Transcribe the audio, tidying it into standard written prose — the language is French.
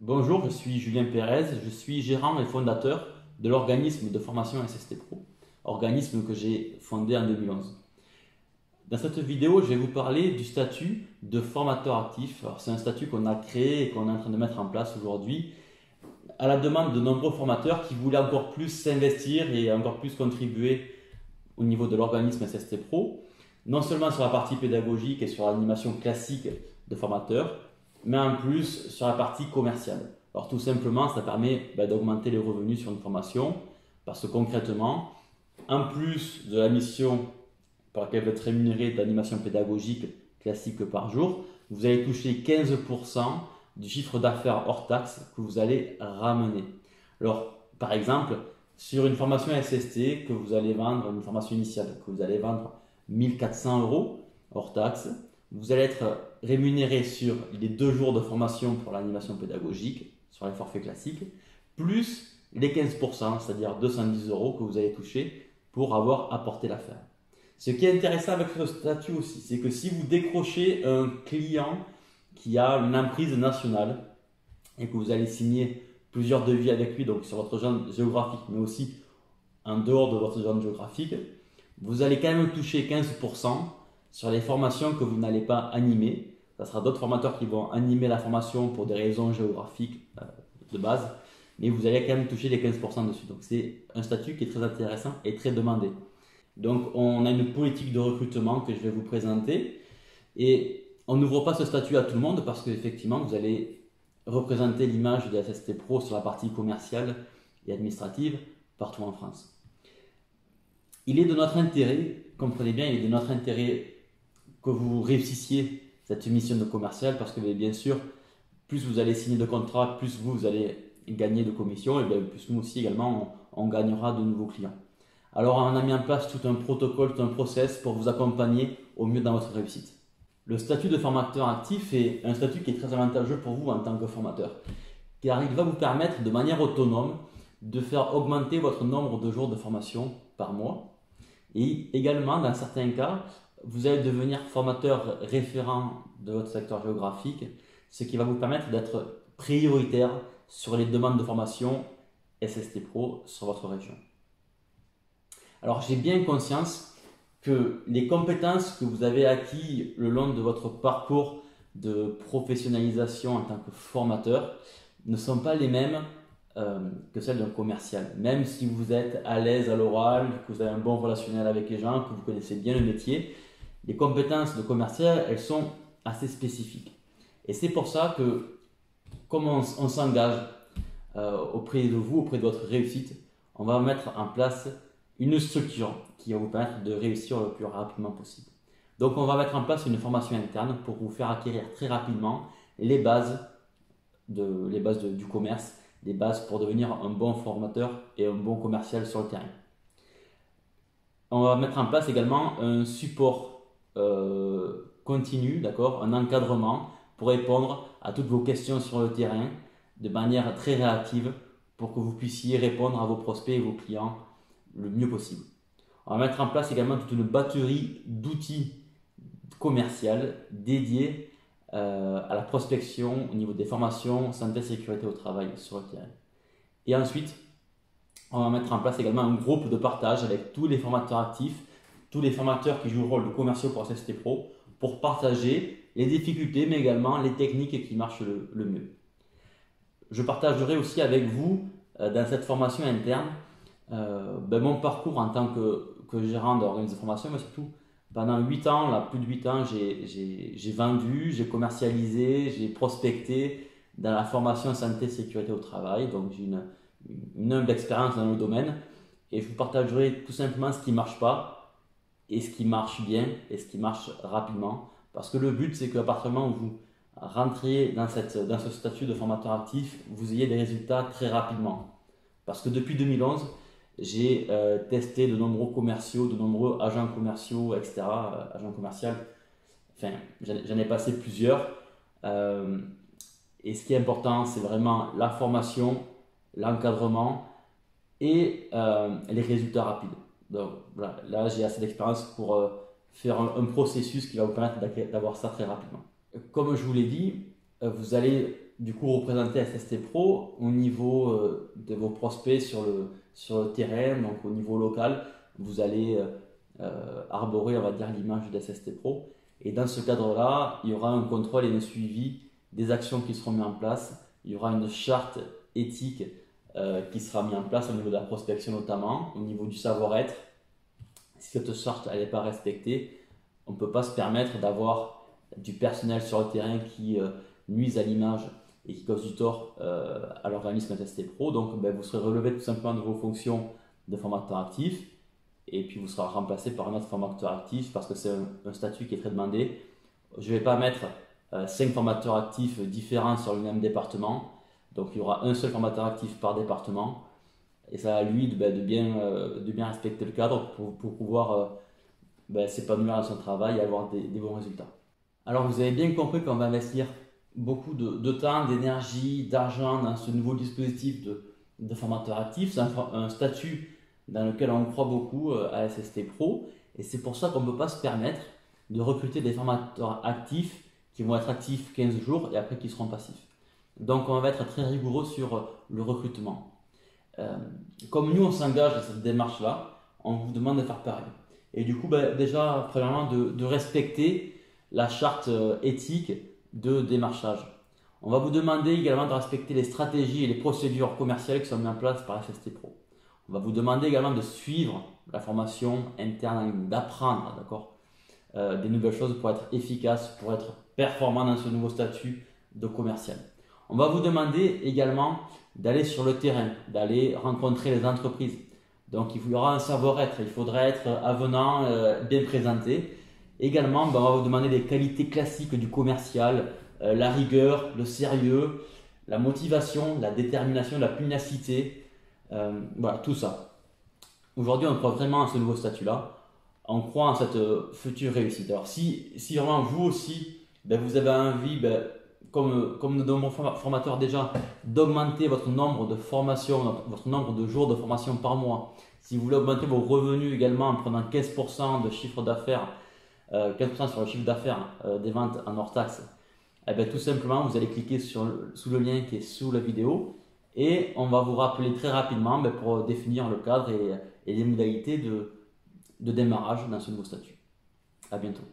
Bonjour, je suis Julien Pérez, je suis gérant et fondateur de l'organisme de formation SST Pro, organisme que j'ai fondé en 2011. Dans cette vidéo, je vais vous parler du statut de formateur actif. C'est un statut qu'on a créé et qu'on est en train de mettre en place aujourd'hui à la demande de nombreux formateurs qui voulaient encore plus s'investir et encore plus contribuer au niveau de l'organisme SST Pro, non seulement sur la partie pédagogique et sur l'animation classique de formateurs, mais en plus sur la partie commerciale. Alors tout simplement, ça permet d'augmenter les revenus sur une formation, parce que concrètement, en plus de la mission par laquelle vous êtes rémunéré d'animation pédagogique classique par jour, vous allez toucher 15% du chiffre d'affaires hors taxe que vous allez ramener. Alors, par exemple, sur une formation SST que vous allez vendre, une formation initiale que vous allez vendre 1400 euros hors taxe, vous allez être rémunéré sur les 2 jours de formation pour l'animation pédagogique, sur les forfaits classiques, plus les 15%, c'est-à-dire 210 euros que vous allez toucher pour avoir apporté l'affaire. Ce qui est intéressant avec ce statut aussi, c'est que si vous décrochez un client qui a une emprise nationale et que vous allez signer plusieurs devis avec lui, donc sur votre zone géographique, mais aussi en dehors de votre zone géographique, vous allez quand même toucher 15% sur les formations que vous n'allez pas animer. Ce sera d'autres formateurs qui vont animer la formation pour des raisons géographiques de base, mais vous allez quand même toucher les 15% dessus. Donc c'est un statut qui est très intéressant et très demandé. Donc on a une politique de recrutement que je vais vous présenter et on n'ouvre pas ce statut à tout le monde parce qu'effectivement vous allez représenter l'image de SST Pro sur la partie commerciale et administrative partout en France. Il est de notre intérêt, comprenez bien, il est de notre intérêt que vous réussissiez cette mission de commercial parce que bien sûr, plus vous allez signer de contrats, plus vous allez gagner de commissions et bien plus nous aussi également on gagnera de nouveaux clients. Alors on a mis en place tout un protocole, tout un process pour vous accompagner au mieux dans votre réussite. Le statut de formateur actif est un statut qui est très avantageux pour vous en tant que formateur car il va vous permettre de manière autonome de faire augmenter votre nombre de jours de formation par mois et également dans certains cas vous allez devenir formateur référent de votre secteur géographique, ce qui va vous permettre d'être prioritaire sur les demandes de formation SST Pro sur votre région. Alors j'ai bien conscience que les compétences que vous avez acquises le long de votre parcours de professionnalisation en tant que formateur ne sont pas les mêmes que celles d'un commercial. Même si vous êtes à l'aise à l'oral, que vous avez un bon relationnel avec les gens, que vous connaissez bien le métier, les compétences de commercial, elles sont assez spécifiques. Et c'est pour ça que, comme on s'engage auprès de vous, auprès de votre réussite, on va mettre en place une structure qui va vous permettre de réussir le plus rapidement possible. Donc, on va mettre en place une formation interne pour vous faire acquérir très rapidement les bases du commerce, les bases pour devenir un bon formateur et un bon commercial sur le terrain. On va mettre en place également un support continu, d'accord, un encadrement pour répondre à toutes vos questions sur le terrain de manière très réactive pour que vous puissiez répondre à vos prospects et vos clients le mieux possible. On va mettre en place également toute une batterie d'outils commerciaux dédiés à la prospection au niveau des formations santé et sécurité au travail sur le terrain. Et ensuite, on va mettre en place également un groupe de partage avec tous les formateurs actifs, tous les formateurs qui jouent le rôle de commerciaux pour SST Pro, pour partager les difficultés, mais également les techniques qui marchent le mieux. Je partagerai aussi avec vous, dans cette formation interne, mon parcours en tant que gérant d'organisme de formation, mais surtout pendant 8 ans, là, plus de 8 ans, j'ai vendu, j'ai commercialisé, j'ai prospecté dans la formation santé et sécurité au travail, donc j'ai une humble expérience dans le domaine et je vous partagerai tout simplement ce qui ne marche pas et ce qui marche bien et ce qui marche rapidement parce que le but c'est qu'à partir du moment où vous rentrez dans ce statut de formateur actif, vous ayez des résultats très rapidement parce que depuis 2011 j'ai testé de nombreux commerciaux, de nombreux agents commerciaux, etc. Agents commerciaux, enfin j'en ai passé plusieurs et ce qui est important c'est vraiment la formation, l'encadrement et les résultats rapides. Donc voilà, là j'ai assez d'expérience pour faire un processus qui va vous permettre d'avoir ça très rapidement. Comme je vous l'ai dit, vous allez du coup représenter SST Pro au niveau de vos prospects sur le terrain, donc au niveau local. Vous allez arborer, on va dire, l'image d'SST Pro. Et dans ce cadre-là, il y aura un contrôle et un suivi des actions qui seront mises en place. Il y aura une charte éthique qui sera mise en place au niveau de la prospection notamment, au niveau du savoir-être. Si cette charte n'est pas respectée, on ne peut pas se permettre d'avoir du personnel sur le terrain qui nuise à l'image et qui cause du tort à l'organisme SST Pro. Donc vous serez relevé tout simplement de vos fonctions de formateur actif et puis vous serez remplacé par un autre formateur actif parce que c'est un statut qui est très demandé. Je ne vais pas mettre 5 formateurs actifs différents sur le même département. Donc il y aura un seul formateur actif par département et ça à lui de bien respecter le cadre pour pouvoir s'épanouir dans son travail et avoir des bons résultats. Alors vous avez bien compris qu'on va investir beaucoup de temps, d'énergie, d'argent dans ce nouveau dispositif de formateur actif. C'est un statut dans lequel on croit beaucoup à SST Pro et c'est pour ça qu'on ne peut pas se permettre de recruter des formateurs actifs qui vont être actifs 15 jours et après qui seront passifs. Donc on va être très rigoureux sur le recrutement. Comme nous on s'engage dans cette démarche-là, on vous demande de faire pareil. Et du coup, déjà, premièrement, de respecter la charte éthique de démarchage. On va vous demander également de respecter les stratégies et les procédures commerciales qui sont mises en place par SST Pro. On va vous demander également de suivre la formation interne en ligne, d'apprendre, d'accord, des nouvelles choses pour être efficace, pour être performant dans ce nouveau statut de commercial. On va vous demander également d'aller sur le terrain, d'aller rencontrer les entreprises. Donc il y aura un savoir-être, il faudra être avenant, bien présenté. Également, on va vous demander les qualités classiques du commercial, la rigueur, le sérieux, la motivation, la détermination, la pugnacité, voilà, tout ça. Aujourd'hui, on croit vraiment à ce nouveau statut-là, on croit en cette future réussite. Alors si vraiment vous aussi, vous avez envie, comme de nombreux formateurs déjà, d'augmenter votre nombre de formations, votre nombre de jours de formation par mois. Si vous voulez augmenter vos revenus également en prenant 15% de chiffre d'affaires, 15% sur le chiffre d'affaires des ventes en hors taxe, tout simplement vous allez cliquer sous le lien qui est sous la vidéo et on va vous rappeler très rapidement pour définir le cadre et les modalités de démarrage dans ce nouveau statut. À bientôt.